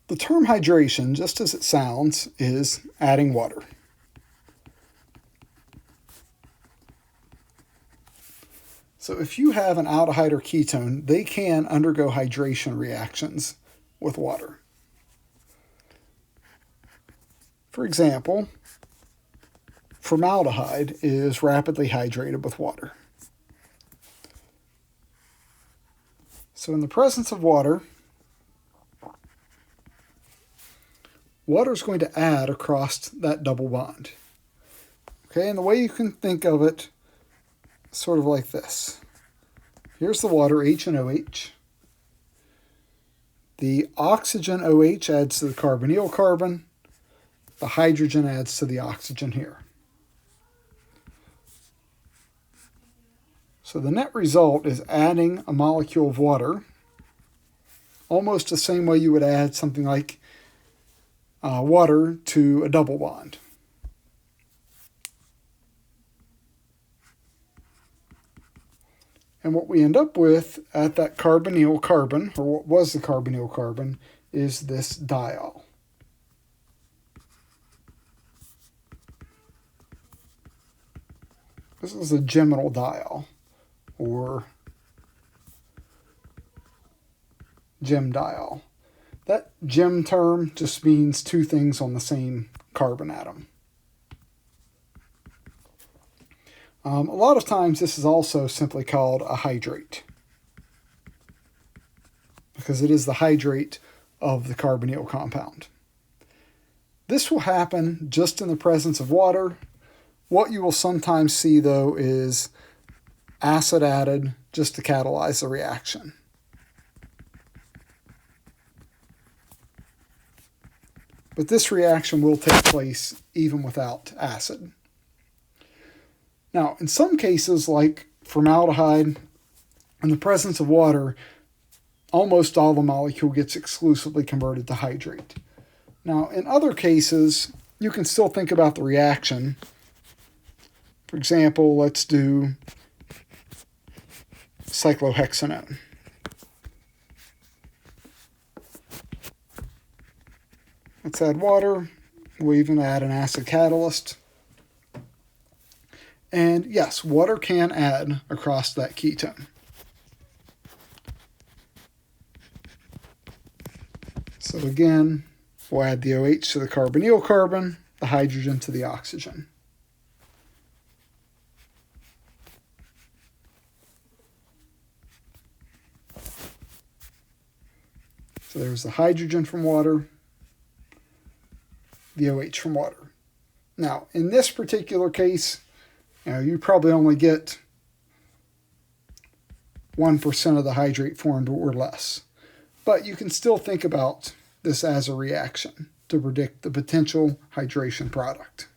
The term hydration, just as it sounds, is adding water. So if you have an aldehyde or ketone, they can undergo hydration reactions with water. For example, formaldehyde is rapidly hydrated with water. So in the presence of water, water is going to add across that double bond. Okay, and the way you can think of it, sort of like this. Here's the water, H and OH. The oxygen OH adds to the carbonyl carbon. The hydrogen adds to the oxygen here. So the net result is adding a molecule of water, almost the same way you would add something like water to a double bond. And what we end up with at that carbonyl carbon, or what was the carbonyl carbon, is this diol. This is a geminal diol, or gem diol. That gem term just means two things on the same carbon atom. A lot of times this is also simply called a hydrate, because it is the hydrate of the carbonyl compound. This will happen just in the presence of water. What you will sometimes see, though, is acid added just to catalyze the reaction. But this reaction will take place even without acid. Now, in some cases, like formaldehyde, in the presence of water, almost all the molecule gets exclusively converted to hydrate. Now, in other cases, you can still think about the reaction. For example, let's do cyclohexanone. Let's add water. We'll even add an acid catalyst. And yes, water can add across that ketone. So again, we'll add the OH to the carbonyl carbon, the hydrogen to the oxygen. So there's the hydrogen from water, the OH from water. Now, in this particular case, you probably only get 1% of the hydrate formed or less. But you can still think about this as a reaction to predict the potential hydration product.